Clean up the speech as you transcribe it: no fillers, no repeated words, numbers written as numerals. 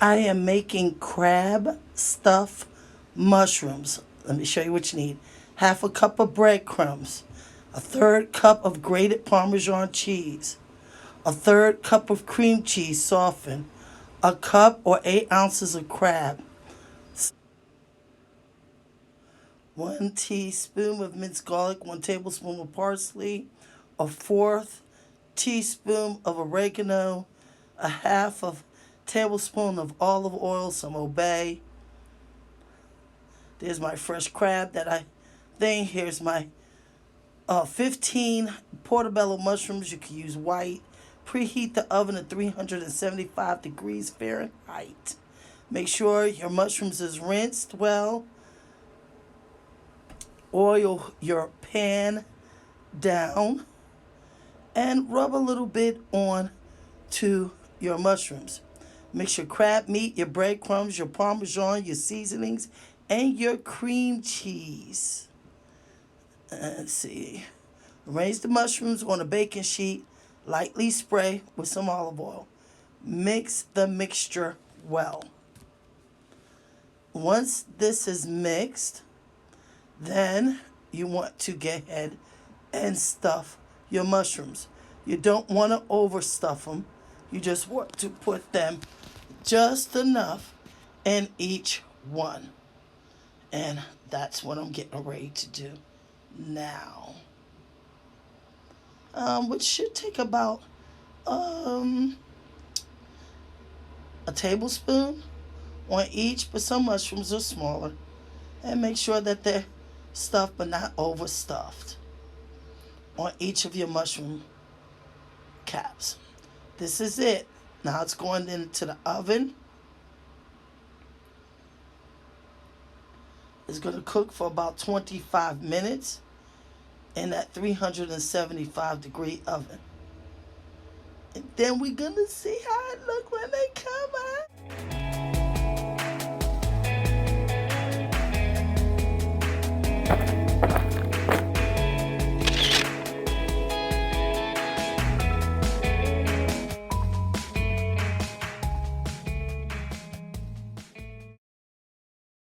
I am making crab stuffed mushrooms. Let me show you what you need. Half a cup of breadcrumbs, a third cup of grated Parmesan cheese, a third cup of cream cheese softened, a cup or 8 ounces of crab, 1 teaspoon of minced garlic, 1 tablespoon of parsley, a fourth teaspoon of oregano, a half of tablespoon of olive oil, some obey. There's my fresh crab that I think. Here's my 15 portobello mushrooms. You can use white. Preheat the oven at 375 degrees Fahrenheit. Make sure your mushrooms is rinsed well. Oil your pan down and rub a little bit on to your mushrooms. Mix your crab meat, your breadcrumbs, your parmesan, your seasonings, and your cream cheese. Let's see. Arrange the mushrooms on a baking sheet. Lightly spray with some olive oil. Mix the mixture well. Once this is mixed, then you want to get ahead and stuff your mushrooms. You don't want to overstuff them. You just want to put them just enough in each one. And that's what I'm getting ready to do now. Which should take about a tablespoon on each, but some mushrooms are smaller. And make sure that they're stuffed but not overstuffed on each of your mushroom caps. This is it. Now it's going into the oven. It's going to cook for about 25 minutes in that 375 degree oven. And then we're going to see how it look when they come out.